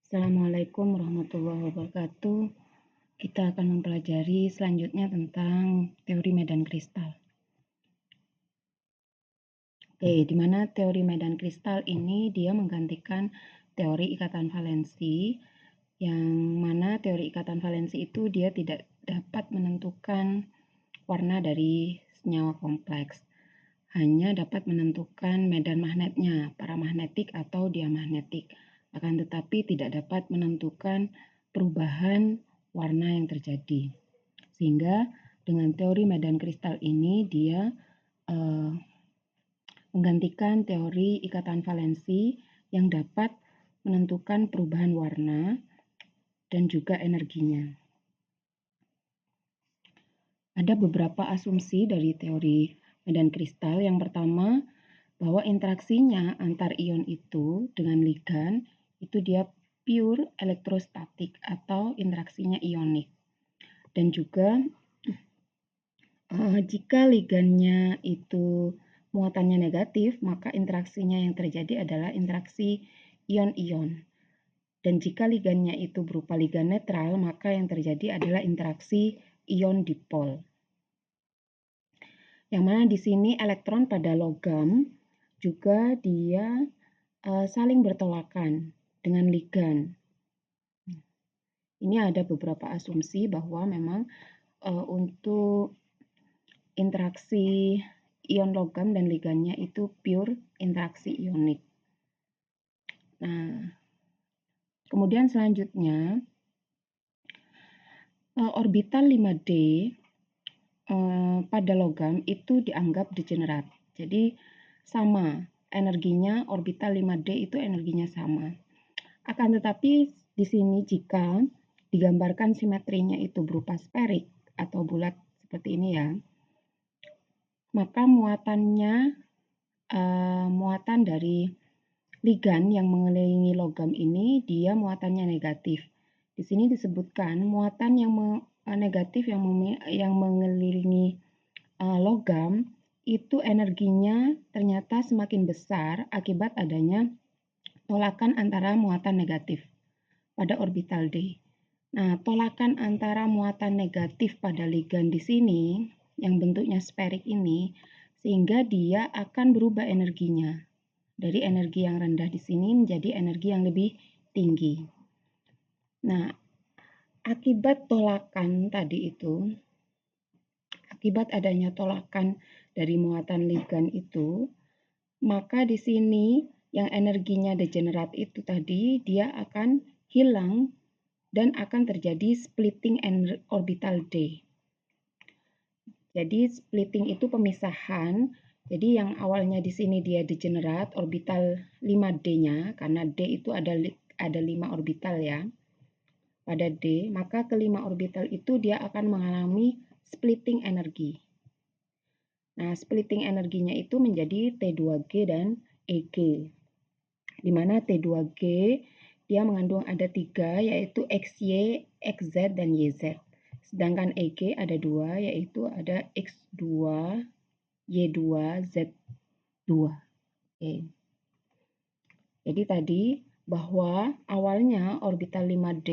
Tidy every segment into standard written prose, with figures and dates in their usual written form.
Assalamualaikum warahmatullahi wabarakatuh. Kita akan mempelajari selanjutnya tentang teori medan kristal. Di mana teori medan kristal ini dia menggantikan teori ikatan valensi, yang mana teori ikatan valensi itu dia tidak dapat menentukan warna dari senyawa kompleks, hanya dapat menentukan medan magnetnya, paramagnetik atau diamagnetik, akan tetapi tidak dapat menentukan perubahan warna yang terjadi. Sehingga dengan teori medan kristal ini dia menggantikan teori ikatan valensi yang dapat menentukan perubahan warna dan juga energinya. Ada beberapa asumsi dari teori medan kristal. Yang pertama, bahwa interaksinya antar ion itu dengan ligan itu dia pure elektrostatik atau interaksinya ionik. Dan juga jika ligannya itu muatannya negatif, maka interaksinya yang terjadi adalah interaksi ion-ion. Dan jika ligannya itu berupa ligan netral, maka yang terjadi adalah interaksi ion dipol. Yang mana di sini elektron pada logam juga dia saling bertolakan dengan ligan. Ini ada beberapa asumsi bahwa memang untuk interaksi ion logam dan ligannya itu pure interaksi ionik. Nah, kemudian selanjutnya orbital 5D pada logam itu dianggap degenerat. Jadi sama energinya, orbital 5D itu energinya sama. Akan tetapi di sini jika digambarkan simetrinya itu berupa sferik atau bulat seperti ini ya, maka muatan dari ligan yang mengelilingi logam ini dia muatannya negatif. Di sini disebutkan muatan yang negatif yang mengelilingi logam itu energinya ternyata semakin besar akibat adanya tolakan antara muatan negatif pada orbital D. Nah, tolakan antara muatan negatif pada ligan di sini yang bentuknya sferik ini, sehingga dia akan berubah energinya dari energi yang rendah di sini menjadi energi yang lebih tinggi. Nah, akibat tolakan tadi itu, akibat adanya tolakan dari muatan ligan itu, maka di sini yang energinya degenerat itu tadi dia akan hilang dan akan terjadi splitting orbital D. Jadi splitting itu pemisahan. Jadi yang awalnya di sini dia degenerat orbital 5D-nya, karena D itu ada 5 orbital ya. Pada D, maka kelima orbital itu dia akan mengalami splitting energi. Nah, splitting energinya itu menjadi T2G dan EG. Di mana T2G dia mengandung ada 3, yaitu XY, XZ, dan YZ. Sedangkan EG ada 2, yaitu ada X2, Y2, Z2. Oke. Jadi tadi bahwa awalnya orbital 5D,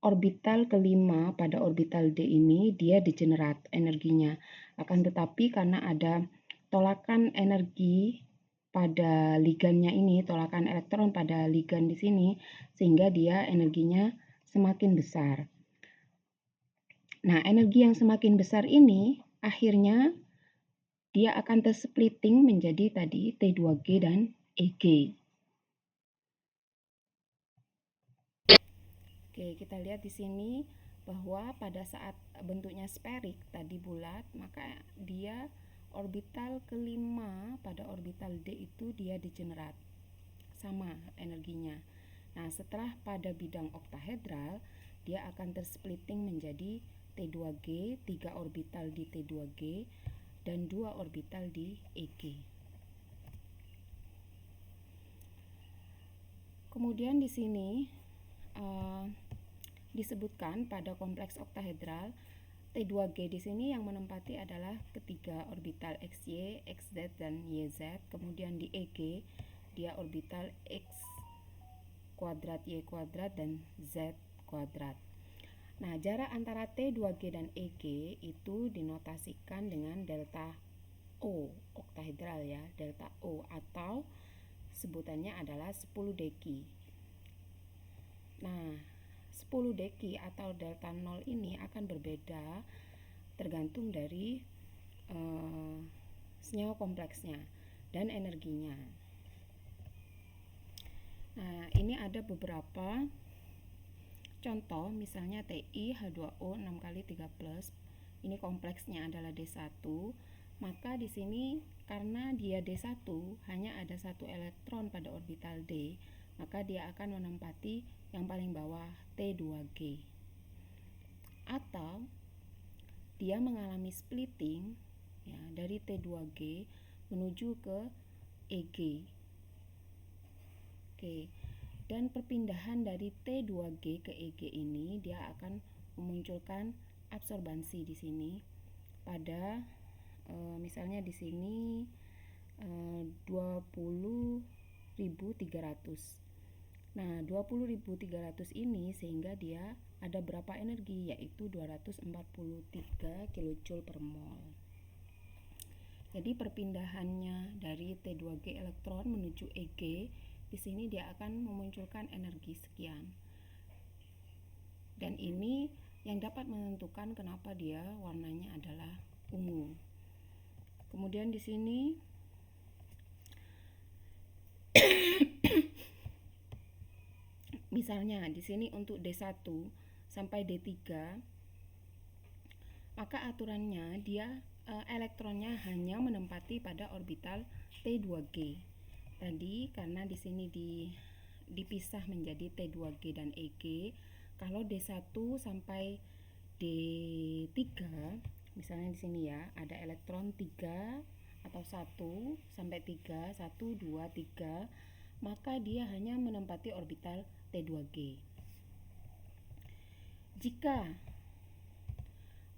orbital kelima pada orbital D ini dia degenerat energinya. Akan tetapi karena ada tolakan energi pada ligannya ini, tolakan elektron pada ligan di sini, sehingga dia energinya semakin besar. Nah, energi yang semakin besar ini akhirnya dia akan tersplitting menjadi tadi T2G dan EG. Oke, kita lihat di sini bahwa pada saat bentuknya sferik tadi bulat, maka dia orbital kelima pada orbital D itu dia degenerat. Sama energinya. Nah, setelah pada bidang oktahedral, dia akan tersplitting menjadi T2G, 3 orbital di T2G, dan 2 orbital di EG. Kemudian di sini disebutkan pada kompleks oktahedral, T2G di sini yang menempati adalah ketiga orbital XY, XZ, dan YZ. Kemudian di EG, dia orbital X, kuadrat Y kuadrat dan Z kuadrat. Nah, jarak antara T2G dan EG itu dinotasikan dengan delta O, oktahedral ya, delta O, atau sebutannya adalah 10 deki. Nah, 10 deki atau delta 0 ini akan berbeda tergantung dari senyawa kompleksnya dan energinya. Nah, ini ada beberapa contoh, misalnya Ti H2O 6 kali 3+, ini kompleksnya adalah D1, maka di sini karena dia D1 hanya ada satu elektron pada orbital D, maka dia akan menempati yang paling bawah T2G. Atau dia mengalami splitting ya, dari T2G menuju ke EG. Oke. Dan perpindahan dari T2G ke EG ini dia akan memunculkan absorbansi di sini pada misalnya di sini 20.300. Nah, 20.300 ini sehingga dia ada berapa energi, yaitu 243 kJ per mol. Jadi perpindahannya dari T2G elektron menuju EG, di sini dia akan memunculkan energi sekian. Dan ini yang dapat menentukan kenapa dia warnanya adalah ungu. Kemudian di sini misalnya di sini untuk D1 sampai D3, maka aturannya dia elektronnya hanya menempati pada orbital T2G. Tadi karena di sini dipisah menjadi T2G dan EG. Kalau D1 sampai D3, misalnya di sini ya, ada elektron 3 atau 1 sampai 3, 1 2 3, maka dia hanya menempati orbital T2G. Jika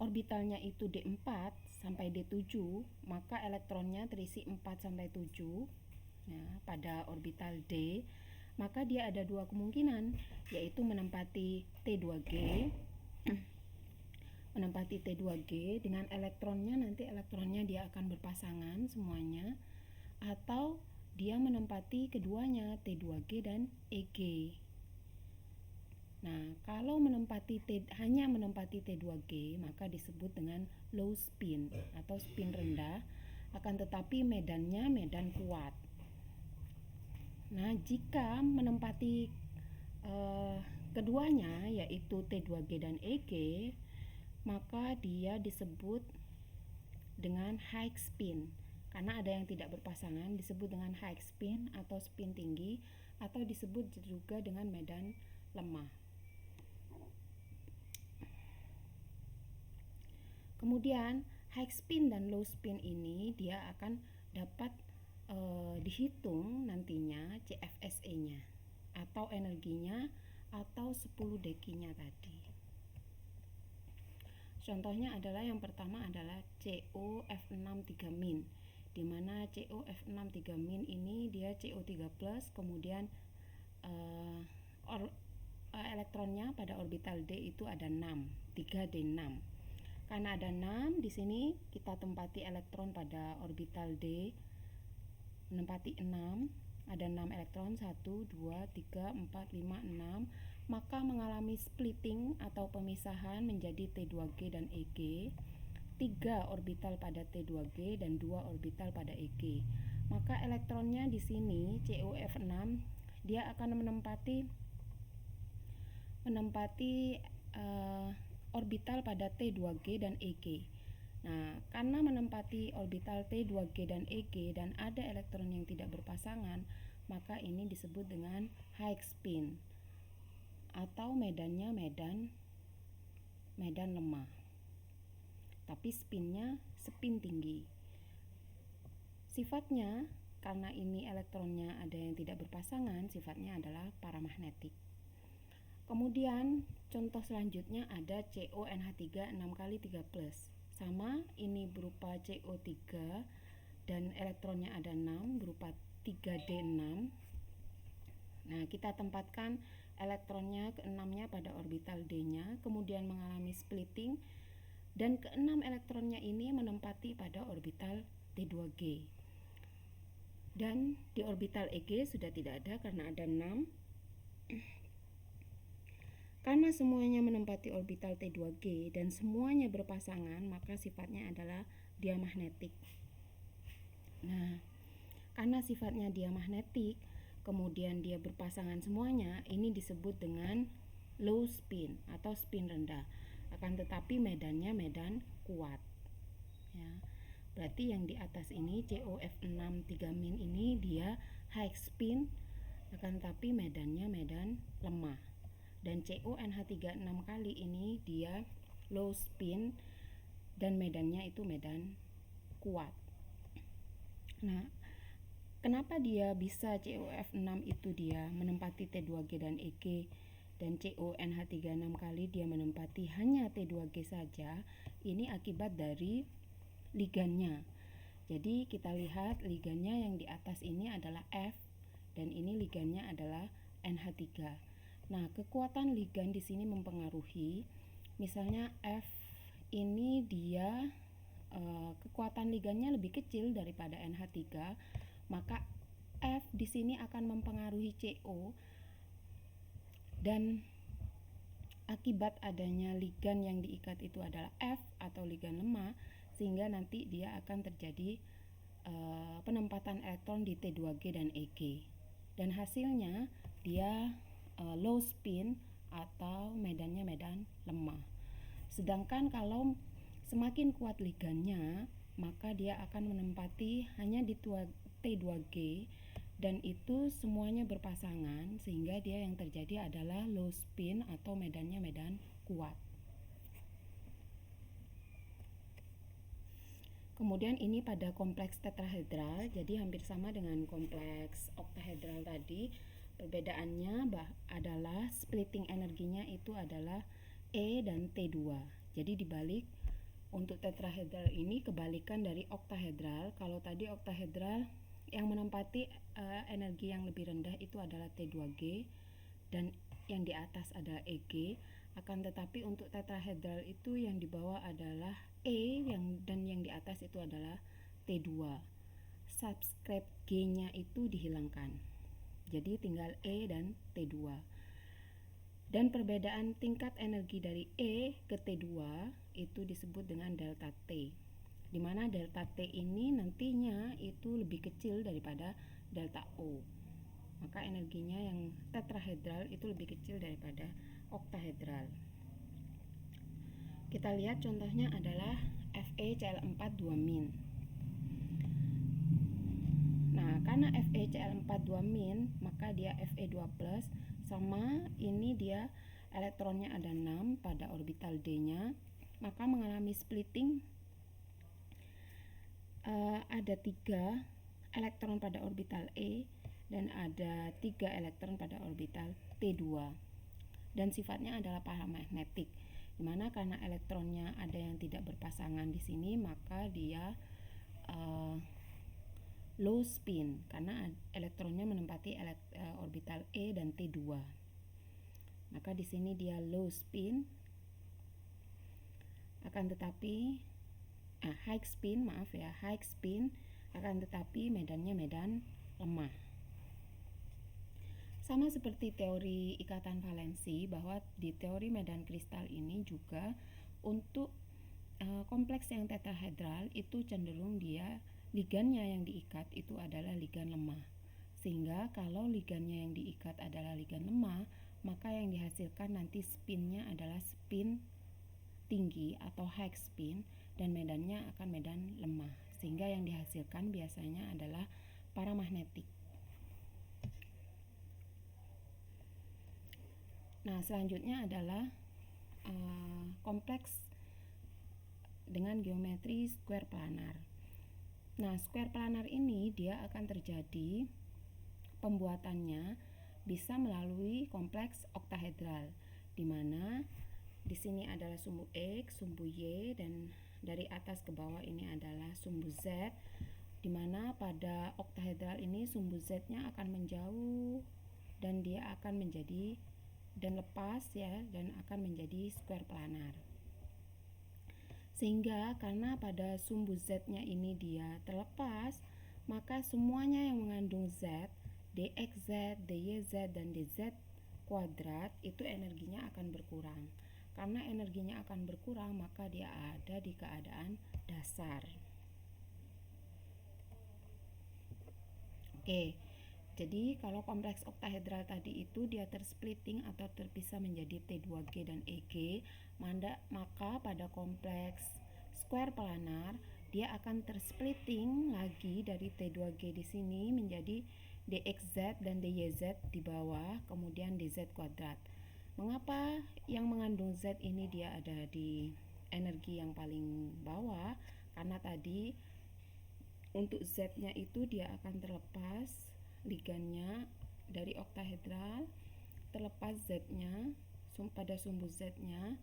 orbitalnya itu D4 sampai D7, maka elektronnya terisi 4 sampai 7 ya, pada orbital D, maka dia ada dua kemungkinan, yaitu menempati T2G dengan elektronnya, nanti elektronnya dia akan berpasangan semuanya, atau dia menempati keduanya, T2G dan EG. Nah, kalau hanya menempati T2G, maka disebut dengan low spin atau spin rendah, akan tetapi medannya medan kuat. Nah, jika menempati keduanya, yaitu T2G dan EG, maka dia disebut dengan high spin. Karena ada yang tidak berpasangan, disebut dengan high spin atau spin tinggi, atau disebut juga dengan medan lemah. Kemudian high spin dan low spin ini dia akan dapat dihitung nantinya CFSE-nya atau energinya atau 10 dekinya tadi. Contohnya adalah yang pertama adalah COF63-, di mana COF63- ini dia CO3+, kemudian elektronnya pada orbital D itu ada 6, 3D6. Karena ada 6, di sini kita tempati elektron pada orbital D, menempati 6, ada 6 elektron, 1, 2, 3, 4, 5, 6, maka mengalami splitting atau pemisahan menjadi T2G dan EG, 3 orbital pada T2G dan 2 orbital pada EG. Maka elektronnya di sini COF6 dia akan menempati orbital pada T2G dan EG. Nah, karena menempati orbital T2G dan EG dan ada elektron yang tidak berpasangan, maka ini disebut dengan high spin atau medannya medan lemah. Tapi spinnya spin tinggi. Sifatnya karena ini elektronnya ada yang tidak berpasangan, sifatnya adalah paramagnetik. Kemudian contoh selanjutnya ada CONH3 6 kali 3+. Sama, ini berupa CO3 dan elektronnya ada 6 berupa 3D6. Nah, kita tempatkan elektronnya ke-6-nya pada orbital D-nya, kemudian mengalami splitting, dan ke-6 elektronnya ini menempati pada orbital T2G. Dan di orbital EG sudah tidak ada karena ada 6. Karena semuanya menempati orbital T2G dan semuanya berpasangan, maka sifatnya adalah diamagnetik. Nah, karena sifatnya diamagnetik, kemudian dia berpasangan semuanya, ini disebut dengan low spin atau spin rendah. Akan tetapi medannya medan kuat. Ya. Berarti yang di atas ini COF6 3- ini dia high spin, akan tetapi medannya medan lemah. Dan CONH36 kali ini dia low spin dan medannya itu medan kuat. Nah, kenapa dia bisa COF6 itu dia menempati T2G dan EG, dan CONH36 kali dia menempati hanya T2G saja? Ini akibat dari ligannya. Jadi kita lihat ligannya yang di atas ini adalah F dan ini ligannya adalah NH3. Nah, kekuatan ligan di sini mempengaruhi. Misalnya F ini dia kekuatan ligannya lebih kecil daripada NH3, maka F di sini akan mempengaruhi CO, dan akibat adanya ligan yang diikat itu adalah F atau ligan lemah, sehingga nanti dia akan terjadi penempatan elektron di T2G dan EG, dan hasilnya dia low spin atau medannya medan lemah. Sedangkan kalau semakin kuat ligannya, maka dia akan menempati hanya di T2G dan itu semuanya berpasangan, sehingga dia yang terjadi adalah low spin atau medannya medan kuat. Kemudian ini pada kompleks tetrahedral, jadi hampir sama dengan kompleks oktahedral tadi. Perbedaannya adalah splitting energinya itu adalah E dan T2. Jadi dibalik, untuk tetrahedral ini kebalikan dari oktahedral. Kalau tadi oktahedral yang menempati energi yang lebih rendah itu adalah T2G dan yang di atas adalah EG. Akan tetapi untuk tetrahedral itu yang di bawah adalah E dan yang di atas itu adalah T2. Subscript G-nya itu dihilangkan. Jadi tinggal E dan T2. Dan perbedaan tingkat energi dari E ke T2 itu disebut dengan delta T, di mana delta T ini nantinya itu lebih kecil daripada delta O. Maka energinya yang tetrahedral itu lebih kecil daripada oktahedral. Kita lihat contohnya adalah FeCl4 2-. Nah, karena FeCl4 2-, maka dia Fe2+, sama ini dia elektronnya ada 6 pada orbital D-nya, maka mengalami splitting. Ada 3 elektron pada orbital E dan ada 3 elektron pada orbital T2, dan sifatnya adalah paramagnetik, dimana karena elektronnya ada yang tidak berpasangan di sini, maka dia low spin karena elektronnya menempati orbital E dan T2. Maka di sini dia low spin, akan tetapi high spin, high spin, akan tetapi medannya medan lemah. Sama seperti teori ikatan valensi, bahwa di teori medan kristal ini juga untuk kompleks yang tetrahedral itu cenderung dia ligannya yang diikat itu adalah ligan lemah. Sehingga kalau ligannya yang diikat adalah ligan lemah, maka yang dihasilkan nanti spinnya adalah spin tinggi atau high spin, dan medannya akan medan lemah, sehingga yang dihasilkan biasanya adalah paramagnetik. Nah, selanjutnya adalah kompleks dengan geometri square planar. Nah, square planar ini dia akan terjadi pembuatannya bisa melalui kompleks oktahedral, di mana di sini adalah sumbu X, sumbu Y, dan dari atas ke bawah ini adalah sumbu Z, di mana pada oktahedral ini sumbu Z-nya akan menjauh dan dia akan menjadi dan lepas ya, dan akan menjadi square planar. Sehingga karena pada sumbu Z-nya ini dia terlepas, maka semuanya yang mengandung Z, dxz, dyz, dan dz kuadrat itu energinya akan berkurang. Karena energinya akan berkurang, maka dia ada di keadaan dasar. Oke, jadi kalau kompleks oktahedral tadi itu dia tersplitting atau terpisah menjadi T2G dan EG, maka pada kompleks square planar dia akan tersplitting lagi dari T2G di sini menjadi dxz dan dyz di bawah, kemudian dz kuadrat. Mengapa yang mengandung Z ini dia ada di energi yang paling bawah? Karena tadi untuk Z-nya itu dia akan terlepas ligannya dari oktahedral, terlepas Z-nya pada sumbu Z-nya,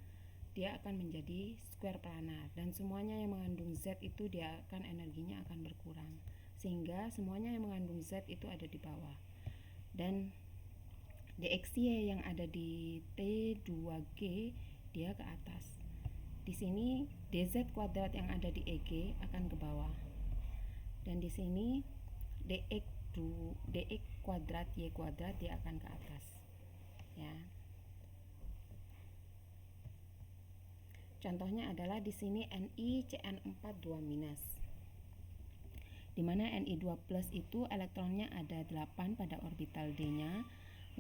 dia akan menjadi square planar, dan semuanya yang mengandung Z itu dia akan energinya akan berkurang, sehingga semuanya yang mengandung Z itu ada di bawah, dan dxy yang ada di T2G dia ke atas. Di sini dz kuadrat yang ada di EG akan ke bawah, dan di sini dx kuadrat y kuadrat dia akan ke atas ya. Contohnya adalah di sini NiCN4 2-, di mana Ni2+ itu elektronnya ada 8 pada orbital D-nya,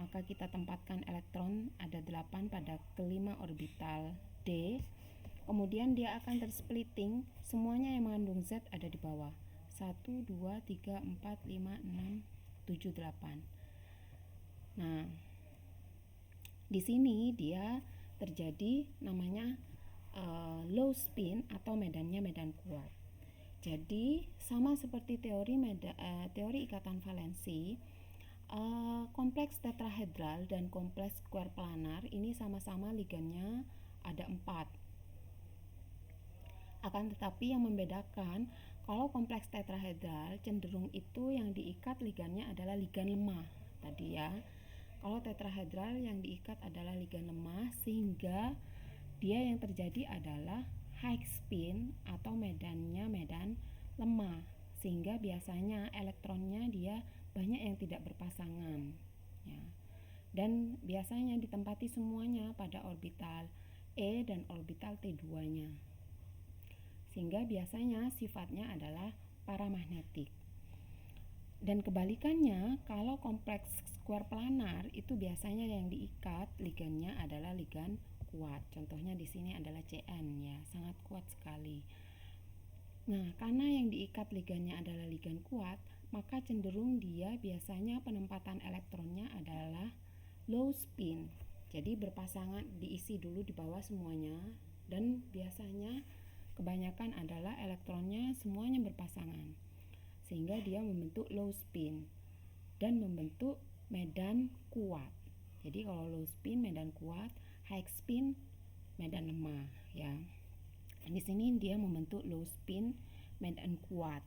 maka kita tempatkan elektron ada 8 pada kelima orbital D. Kemudian dia akan tersplitting, semuanya yang mengandung Z ada di bawah. 1, 2, 3, 4, 5, 6, 7, 8. Nah, di sini dia terjadi namanya low spin atau medannya medan kuat. Jadi sama seperti teori ikatan valensi, kompleks tetrahedral dan kompleks square planar ini sama-sama ligannya ada 4. Akan tetapi yang membedakan, kalau kompleks tetrahedral cenderung itu yang diikat ligannya adalah ligan lemah tadi ya. Kalau tetrahedral yang diikat adalah ligan lemah, sehingga dia yang terjadi adalah high spin atau medannya medan lemah, sehingga biasanya elektronnya dia banyak yang tidak berpasangan ya. Dan biasanya ditempati semuanya pada orbital E dan orbital T2-nya, sehingga biasanya sifatnya adalah paramagnetik. Dan kebalikannya, kalau kompleks square planar itu biasanya yang diikat ligannya adalah ligan kuat. Contohnya di sini adalah Cn ya, sangat kuat sekali. Nah, karena yang diikat ligannya adalah ligan kuat, maka cenderung dia biasanya penempatan elektronnya adalah low spin. Jadi berpasangan, diisi dulu di bawah semuanya, dan biasanya kebanyakan adalah elektronnya semuanya berpasangan, sehingga dia membentuk low spin dan membentuk medan kuat. Jadi kalau low spin medan kuat, high spin medan lemah ya. Di sini dia membentuk low spin medan kuat.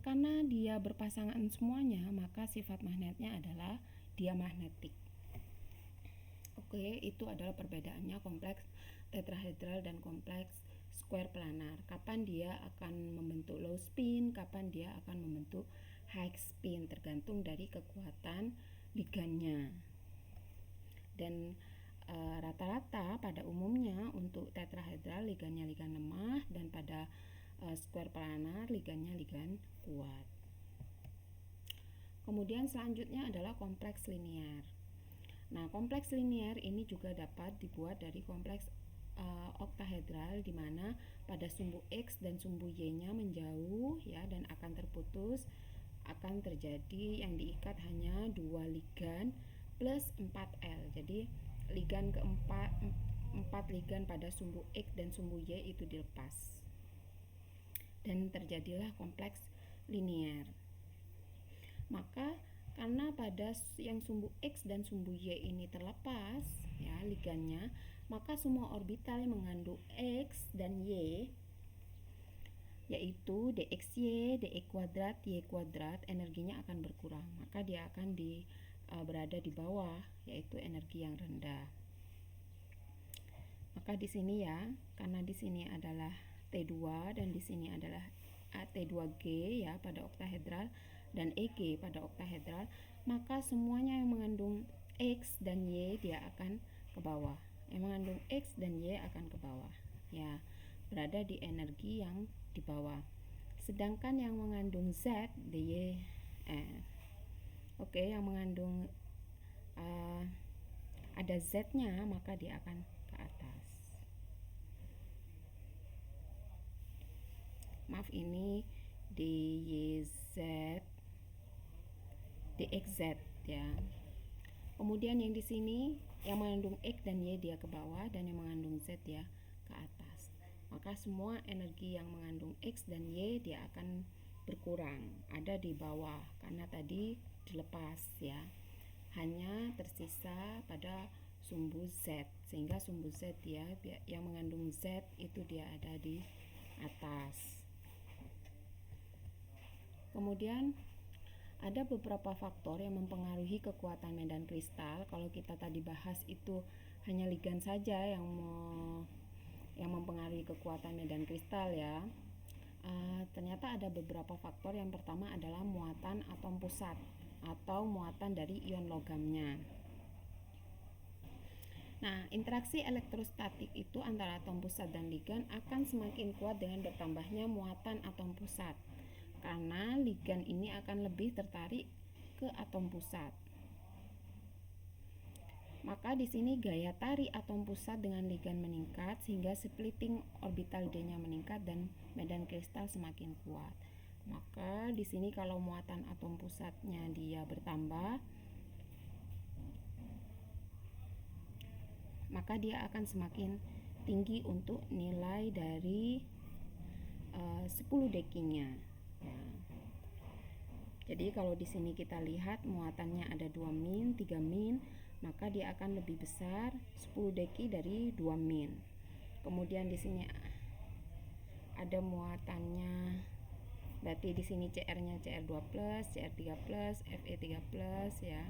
Karena dia berpasangan semuanya, maka sifat magnetnya adalah diamagnetik. Oke, itu adalah perbedaannya kompleks tetrahedral dan kompleks square planar. Kapan dia akan membentuk low spin, kapan dia akan membentuk high spin, tergantung dari kekuatan ligannya. Dan rata-rata pada umumnya untuk tetrahedral ligannya ligan lemah, dan pada square planar ligannya ligan kuat. Kemudian selanjutnya adalah kompleks linear. Nah, kompleks linear ini juga dapat dibuat dari kompleks oktahedral, di mana pada sumbu X dan sumbu Y-nya menjauh ya, dan akan terputus, akan terjadi yang diikat hanya 2 ligan plus 4L. Jadi ligan keempat, 4 ligan pada sumbu X dan sumbu Y itu dilepas, dan terjadilah kompleks linear. Maka karena pada yang sumbu X dan sumbu Y ini terlepas ya ligannya, maka semua orbital yang mengandung X dan Y yaitu dxy, dy kuadrat, y kuadrat, energinya akan berkurang, maka dia akan berada di bawah, yaitu energi yang rendah. Maka di sini ya, karena di sini adalah T2 dan di sini adalah T2G ya pada oktahedral dan EG pada oktahedral, maka semuanya yang mengandung X dan Y dia akan ke bawah. Yang mengandung X dan Y akan ke bawah. Ya, berada di energi yang di bawah. Sedangkan yang mengandung Z, dy yang mengandung ada Z-nya, maka dia akan ke atas. Maaf, ini DYZ, DXZ ya. Kemudian yang di sini yang mengandung X dan Y dia ke bawah dan yang mengandung Z ya ke atas. Maka semua energi yang mengandung X dan Y dia akan berkurang, ada di bawah karena tadi dilepas ya. Hanya tersisa pada sumbu Z, sehingga sumbu Z ya yang mengandung Z itu dia ada di atas. Kemudian ada beberapa faktor yang mempengaruhi kekuatan medan kristal. Kalau kita tadi bahas itu hanya ligan saja yang mempengaruhi kekuatan medan kristal ya. Ternyata ada beberapa faktor. Yang pertama adalah muatan atom pusat atau muatan dari ion logamnya. Nah, interaksi elektrostatik itu antara atom pusat dan ligan akan semakin kuat dengan bertambahnya muatan atom pusat, karena ligan ini akan lebih tertarik ke atom pusat. Maka di sini gaya tarik atom pusat dengan ligan meningkat sehingga splitting orbital D-nya meningkat dan medan kristal semakin kuat. Maka di sini kalau muatan atom pusatnya dia bertambah, maka dia akan semakin tinggi untuk nilai dari 10 dekinya ya. Jadi kalau di sini kita lihat muatannya ada 2 min, 3 min, maka dia akan lebih besar 10 deki dari 2 min. Kemudian di sini ada muatannya, berarti di sini CR-nya CR2+, CR3+, Fe3+ ya.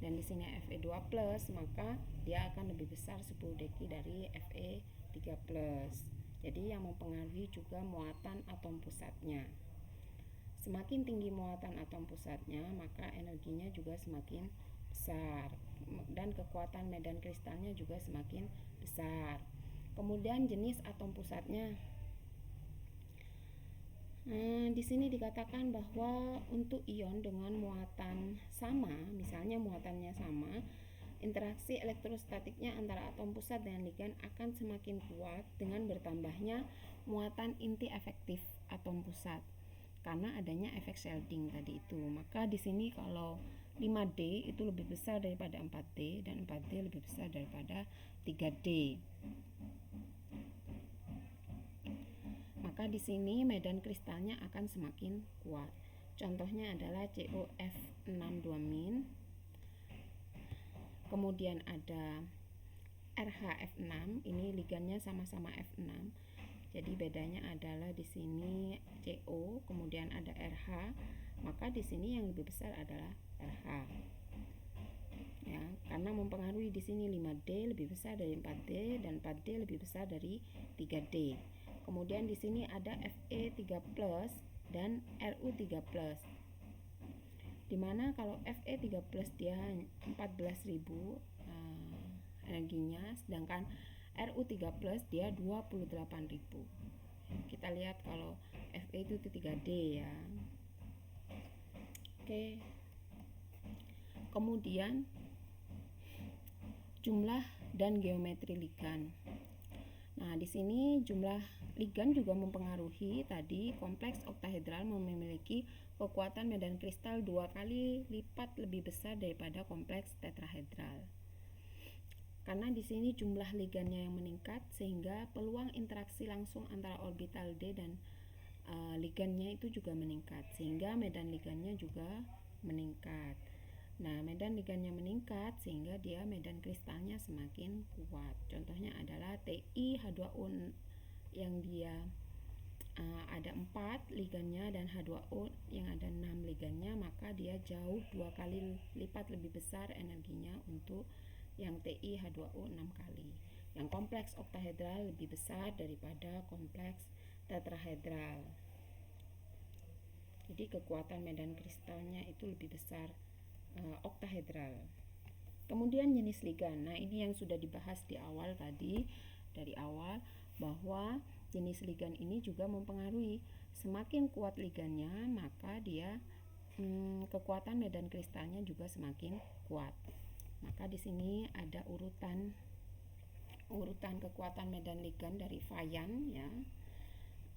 Dan di sini Fe2+, maka dia akan lebih besar 10 deki dari Fe3+. Jadi yang mempengaruhi juga muatan atom pusatnya. Semakin tinggi muatan atom pusatnya, maka energinya juga semakin besar dan kekuatan medan kristalnya juga semakin besar. Kemudian jenis atom pusatnya. Di sini dikatakan bahwa untuk ion dengan muatan sama, misalnya muatannya sama, interaksi elektrostatiknya antara atom pusat dengan ligan akan semakin kuat dengan bertambahnya muatan inti efektif atom pusat, karena adanya efek shielding tadi itu. Maka di sini kalau 5D itu lebih besar daripada 4D dan 4D lebih besar daripada 3D. Maka di sini medan kristalnya akan semakin kuat. Contohnya adalah COF62-min. Kemudian ada RHF6, ini ligannya sama-sama F6. Jadi bedanya adalah di sini CO, kemudian ada RH, maka di sini yang lebih besar adalah RH. Ya, karena mempengaruhi di sini 5D lebih besar dari 4D dan 4D lebih besar dari 3D. Kemudian di sini ada Fe3+ dan Ru3+. Dimana kalau Fe3+ dia 14.000 energinya, sedangkan Ru3+ dia 28.000. Kita lihat kalau Fe itu 3D ya. Oke. Kemudian jumlah dan geometri ligan. Nah, di sini jumlah ligan juga mempengaruhi. Tadi kompleks oktahedral memiliki kekuatan medan kristal 2 kali lipat lebih besar daripada kompleks tetrahedral. Karena di sini jumlah ligannya yang meningkat sehingga peluang interaksi langsung antara orbital D dan ligannya itu juga meningkat, sehingga medan ligannya juga meningkat. Nah, medan ligannya meningkat sehingga dia medan kristalnya semakin kuat. Contohnya adalah TiH2O yang dia ada 4 ligannya dan H2O yang ada 6 ligannya, maka dia jauh 2 kali lipat lebih besar energinya untuk yang Ti H2O 6 kali. Yang kompleks oktahedral lebih besar daripada kompleks tetrahedral. Jadi kekuatan medan kristalnya itu lebih besar oktahedral. Kemudian jenis ligan. Nah, ini yang sudah dibahas di awal tadi, dari awal, bahwa jenis ligan ini juga mempengaruhi. Semakin kuat ligannya, maka dia kekuatan medan kristalnya juga semakin kuat. Maka di sini ada urutan kekuatan medan ligan dari Fayan ya.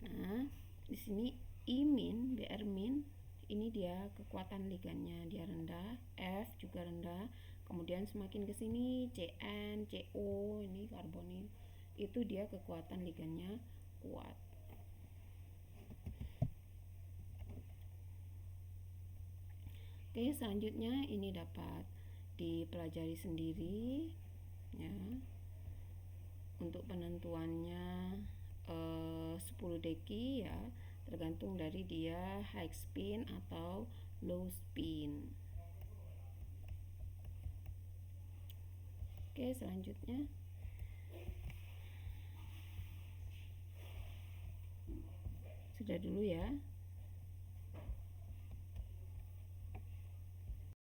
Nah, di sini Br min ini dia kekuatan ligannya dia rendah, F juga rendah. Kemudian semakin ke sini Cn, Co ini karbonil itu dia kekuatan ligannya kuat. Oke, selanjutnya ini dapat dipelajari sendiri ya. Untuk penentuannya 10 deki ya, tergantung dari dia high spin atau low spin. Oke, selanjutnya sudah dulu ya.